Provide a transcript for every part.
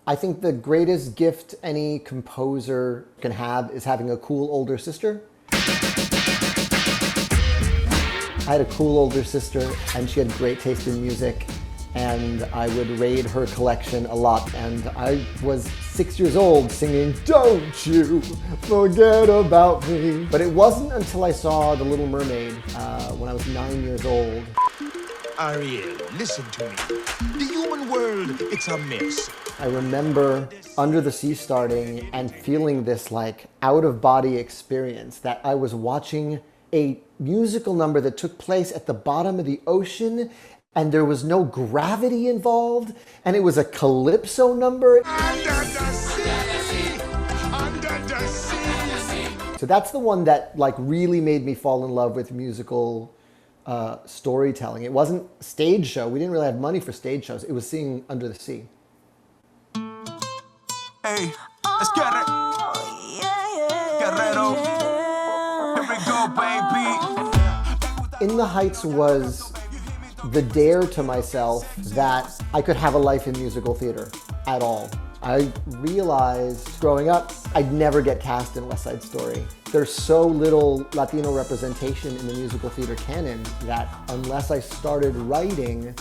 I think the greatest gift any composer can have is having a cool older sister. I had a cool older sister, and she had great taste in music, and I would raid her collection a lot. And I was 6 years old singing, "Don't you forget about me." But it wasn't until I saw The Little Mermaid when I was 9 years old. Ariel, listen to me. The human world, it's a mess. I remember Under the Sea starting and feeling this like out-of-body experience that I was watching a musical number that took place at the bottom of the ocean, and there was no gravity involved, and it was a calypso number. Under the sea, under the sea. So that's the one that like really made me fall in love with musical storytelling. It wasn't a stage show. We didn't really have money for stage shows. It was seeing Under the Sea. Hey, let's get it. Guerrero. Here we go, baby. In the Heights was the dare to myself that I could have a life in musical theater at all. I realized growing up, I'd never get cast in West Side Story. There's so little Latino representation in the musical theater canon that unless I started writing,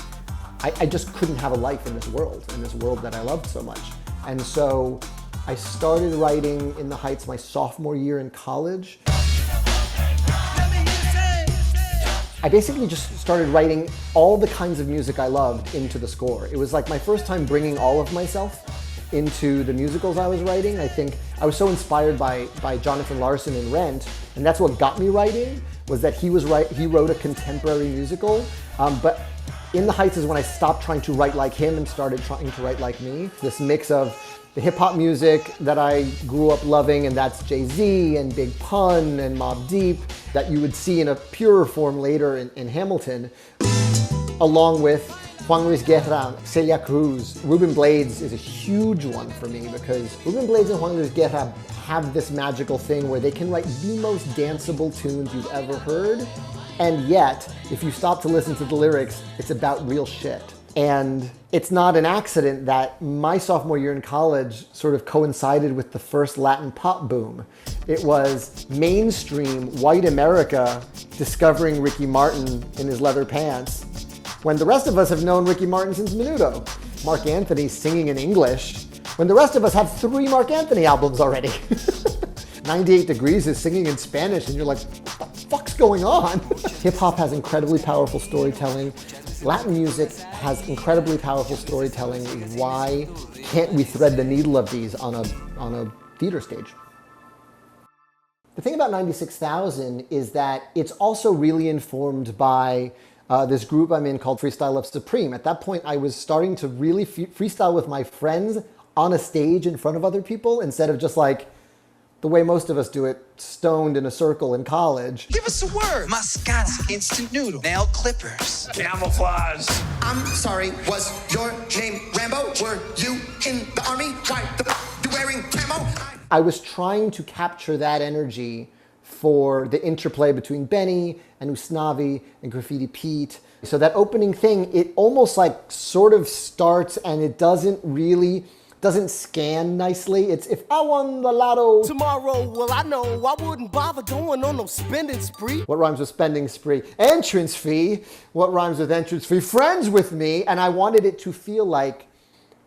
I just couldn't have a life in this world that I loved so much. And so I started writing In the Heights my sophomore year in college. I basically just started writing all the kinds of music I loved into the score. It was like my first time bringing all of myself into the musicals I was writing. I think I was so inspired by Jonathan Larson in Rent, and that's what got me writing, was that he wrote a contemporary musical. But In the Heights is when I stopped trying to write like him and started trying to write like me. This mix of the hip hop music that I grew up loving, and that's Jay-Z and Big Pun and Mobb Deep, that you would see in a purer form later in Hamilton, along with Juan Luis Guerra, Celia Cruz. Ruben Blades is a huge one for me because Ruben Blades and Juan Luis Guerra have this magical thing where they can write the most danceable tunes you've ever heard, and yet, if you stop to listen to the lyrics, it's about real shit. And it's not an accident that my sophomore year in college sort of coincided with the first Latin pop boom. It was mainstream white America discovering Ricky Martin in his leather pants, when the rest of us have known Ricky Martin since Menudo. Mark Anthony singing in English, when the rest of us have 3 Mark Anthony albums already. 98 Degrees is singing in Spanish, and you're like, what the fuck's going on? Hip hop has incredibly powerful storytelling. Latin music has incredibly powerful storytelling. Why can't we thread the needle of these on a theater stage? The thing about 96,000 is that it's also really informed by this group I'm in called Freestyle Supreme. At that point, I was starting to really freestyle with my friends on a stage in front of other people instead of just like the way most of us do it, stoned in a circle in college. Give us a word. Mascara, instant noodle, nail clippers, Camouflage. I'm sorry, was your name Rambo? Were you in the army? Why you wearing camo? I was trying to capture that energy for the interplay between Benny and Usnavi and Graffiti Pete. So that opening thing, it almost like sort of starts and it doesn't scan nicely. It's if I won the lotto tomorrow, well, I know I wouldn't bother going on no spending spree. What rhymes with spending spree? Entrance fee. What rhymes with entrance fee? Friends with me. And I wanted it to feel like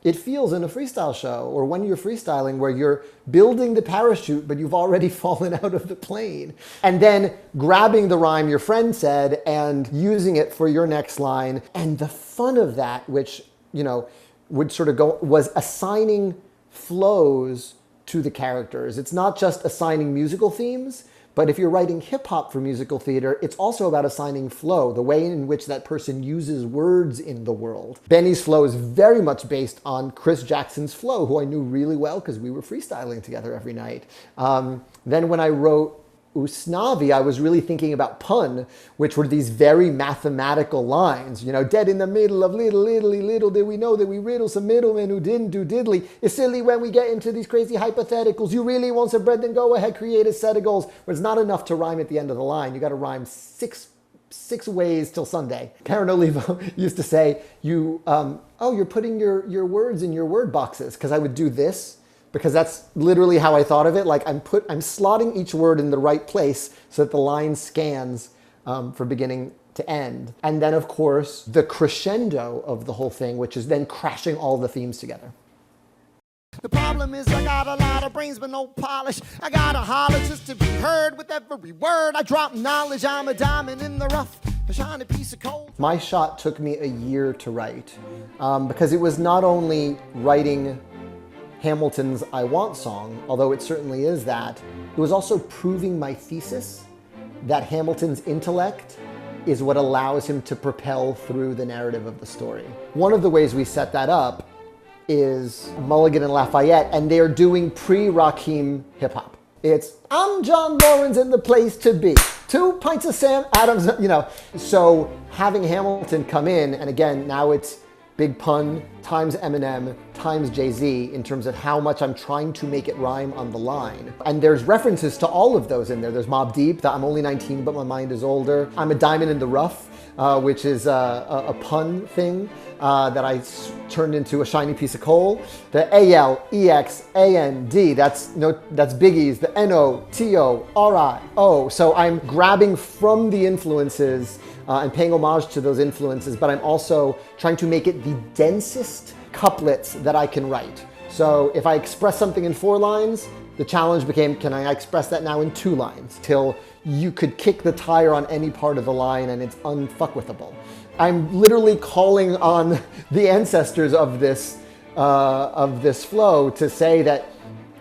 it feels in a freestyle show, or when you're freestyling, where you're building the parachute, but you've already fallen out of the plane. And then grabbing the rhyme your friend said and using it for your next line. And the fun of that, which, you know, would sort of go, was assigning flows to the characters. It's not just assigning musical themes, but if you're writing hip hop for musical theater, it's also about assigning flow, the way in which that person uses words in the world. Benny's flow is very much based on Chris Jackson's flow, who I knew really well because we were freestyling together every night. Then when I wrote Usnavi, I was really thinking about pun, which were these very mathematical lines. You know, dead in the middle of little Italy, little did we know that we riddle some middlemen who didn't do diddly. It's silly when we get into these crazy hypotheticals. You really want some bread, then go ahead, create a set of goals. But it's not enough to rhyme at the end of the line. You got to rhyme 6 6 ways till Sunday. Karen Olivo used to say, you're putting your words in your word boxes, because I would do this, because that's literally how I thought of it. Like I'm slotting each word in the right place so that the line scans from beginning to end. And then, of course, the crescendo of the whole thing, which is then crashing all the themes together. The problem is I got a lot of brains but no polish. I gotta holler just to be heard with every word. I drop knowledge, I'm a diamond in the rough, a shiny piece of coal. My Shot took me a year to write because it was not only writing Hamilton's I Want song, although it certainly is that, it was also proving my thesis that Hamilton's intellect is what allows him to propel through the narrative of the story. One of the ways we set that up is Mulligan and Lafayette, and they're doing pre-Rakim hip-hop. It's, I'm John Lawrence in the place to be. 2 pints of Sam Adams, you know. So having Hamilton come in, and again, now it's Big Pun times Eminem times Jay-Z in terms of how much I'm trying to make it rhyme on the line. And there's references to all of those in there. There's Mobb Deep, the I'm only 19 but my mind is older. I'm a diamond in the rough, which is a pun thing that I turned into a shiny piece of coal. The ALEXAND, that's Biggie's, the NOTORIO. So I'm grabbing from the influences and paying homage to those influences, but I'm also trying to make it the densest couplets that I can write. So if I express something in 4 lines, the challenge became, can I express that now in 2 lines? Till you could kick the tire on any part of the line and it's unfuckwithable. I'm literally calling on the ancestors of this flow to say that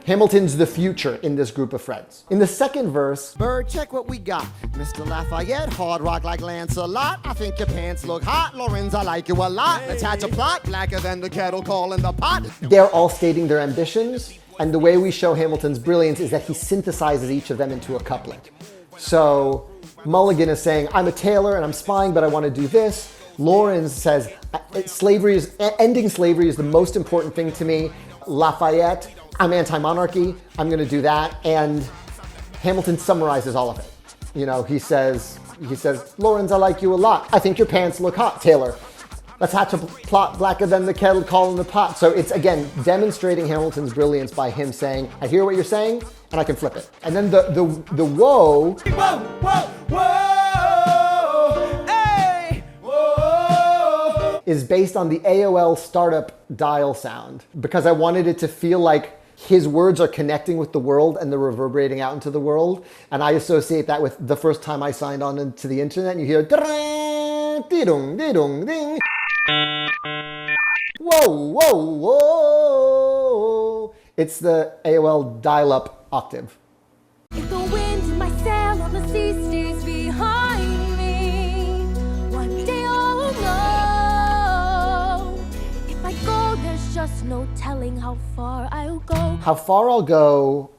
Hamilton's the future in this group of friends. In the second verse, Bird, check what we got. Mr. Lafayette, hard rock like Lancelot. I think your pants look hot. Lorenz, I like you a lot. Attach a plot, blacker than the kettle calling the pot. they're all stating their ambitions, and the way we show Hamilton's brilliance is that he synthesizes each of them into a couplet. So Mulligan is saying, I'm a tailor and I'm spying, but I want to do this. Lawrence says, ending slavery is the most important thing to me. Lafayette, I'm anti-monarchy, I'm going to do that. And Hamilton summarizes all of it. You know, he says, Lawrence, I like you a lot. I think your pants look hot, Taylor. Let's hatch a plot blacker than the kettle calling the pot. So it's, again, demonstrating Hamilton's brilliance by him saying, I hear what you're saying, and I can flip it. And then the whoa. Whoa, whoa, whoa, hey, whoa. Is based on the AOL startup dial sound, because I wanted it to feel like his words are connecting with the world and they're reverberating out into the world. And I associate that with the first time I signed on into the internet, and you hear ding, ding, ding. Whoa, whoa, whoa. It's the AOL dial-up octave. If the wind in my sail on the sea stays behind me, one day I'll know. If I go, there's just no telling how far I'll go. How Far I'll Go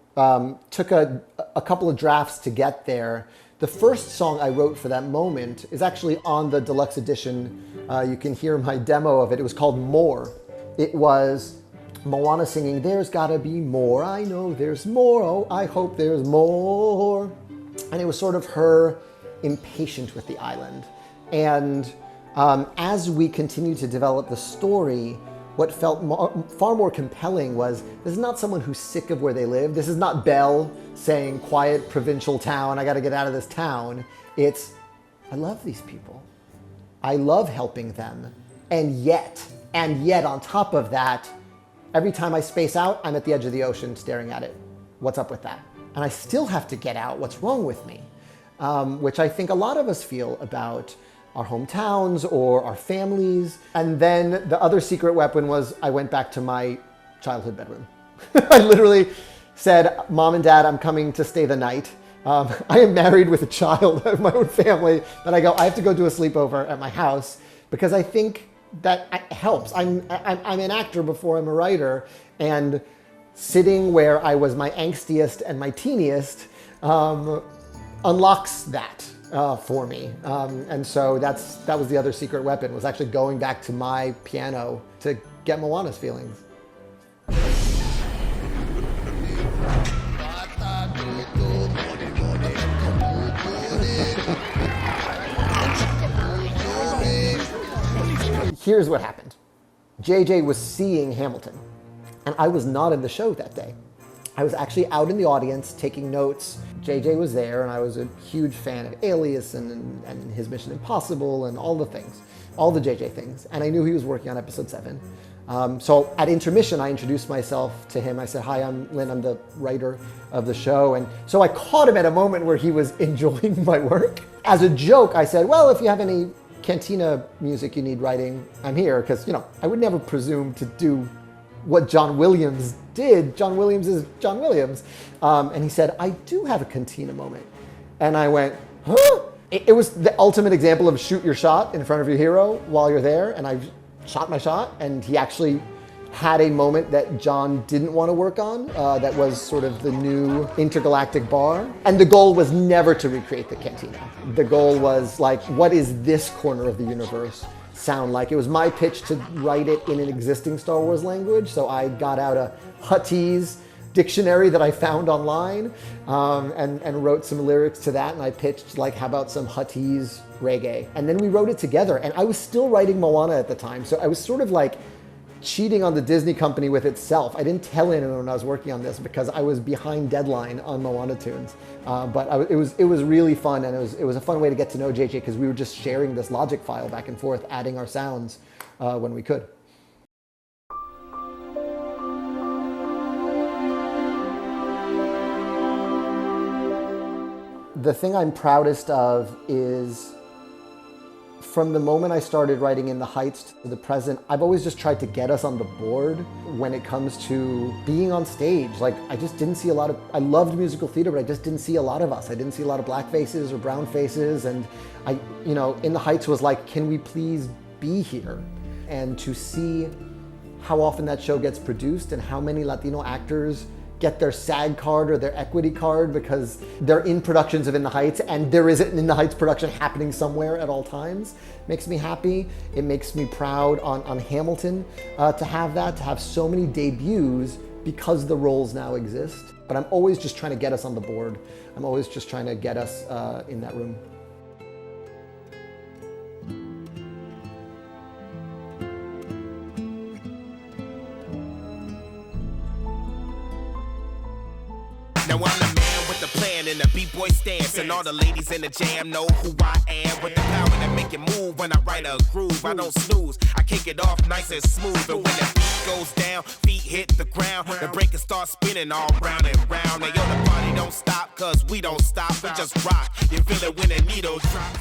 took a couple of drafts to get there. The first song I wrote for that moment is actually on the deluxe edition. You can hear my demo of it. It was called More. It was Moana singing, there's gotta be more, I know there's more, oh, I hope there's more. And it was sort of her impatient with the island. And as we continued to develop the story, what felt far more compelling was, this is not someone who's sick of where they live. This is not Belle saying, quiet provincial town, I gotta get out of this town. It's, I love these people. I love helping them. And yet on top of that, every time I space out, I'm at the edge of the ocean staring at it. What's up with that? And I still have to get out. What's wrong with me? Which I think a lot of us feel about our hometowns or our families. And then the other secret weapon was I went back to my childhood bedroom. I literally said, Mom and Dad, I'm coming to stay the night. I am married with a child of my own family, but I have to go do a sleepover at my house because I think that helps. I'm an actor before I'm a writer, and sitting where I was my angstiest and my teeniest unlocks that for me. And so that was the other secret weapon, was actually going back to my piano to get Moana's feelings. here's what happened. JJ was seeing Hamilton, and I was not in the show that day. I was actually out in the audience taking notes. JJ was there, and I was a huge fan of Alias and his Mission Impossible and all the things, all the JJ things. And I knew he was working on episode 7. So at intermission, I introduced myself to him. I said, hi, I'm Lin, I'm the writer of the show. And so I caught him at a moment where he was enjoying my work. As a joke, I said, well, if you have any cantina music you need writing, I'm here. Because, you know, I would never presume to do what John Williams did. John Williams is John Williams. And he said, I do have a cantina moment. And I went, huh? It was the ultimate example of shoot your shot in front of your hero while you're there. And I shot my shot, and he actually had a moment that John didn't want to work on, that was sort of the new intergalactic bar. And the goal was never to recreate the cantina. The goal was like, what is this corner of the universe sound like? It was my pitch to write it in an existing Star Wars language, so I got out a Huttese dictionary that I found online, and wrote some lyrics to that, and I pitched like, how about some Huttese reggae? And then we wrote it together, and I was still writing Moana at the time, so I was sort of like cheating on the Disney company with itself. I didn't tell anyone when I was working on this because I was behind deadline on Moana tunes. But it was really fun, and it was a fun way to get to know JJ because we were just sharing this logic file back and forth, adding our sounds when we could. The thing I'm proudest of is, from the moment I started writing In the Heights to the present, I've always just tried to get us on the board when it comes to being on stage. Like, I just didn't see a lot of, I loved musical theater, but I just didn't see a lot of us. I didn't see a lot of black faces or brown faces. And In the Heights was like, can we please be here? And to see how often that show gets produced and how many Latino actors get their SAG card or their equity card because they're in productions of In the Heights, and there is an In the Heights production happening somewhere at all times, makes me happy. It makes me proud on Hamilton to have so many debuts because the roles now exist. But I'm always just trying to get us on the board. I'm always just trying to get us in that room. Now I'm the man with the plan and the B-boy stance, and all the ladies in the jam know who I am. With the power that make it move when I write a groove, I don't snooze, I kick it off nice and smooth. And when the beat goes down, feet hit the ground, the breaker starts spinning all round and round. And yo, the party don't stop, cause we don't stop, we just rock. You feel it when the needle drops.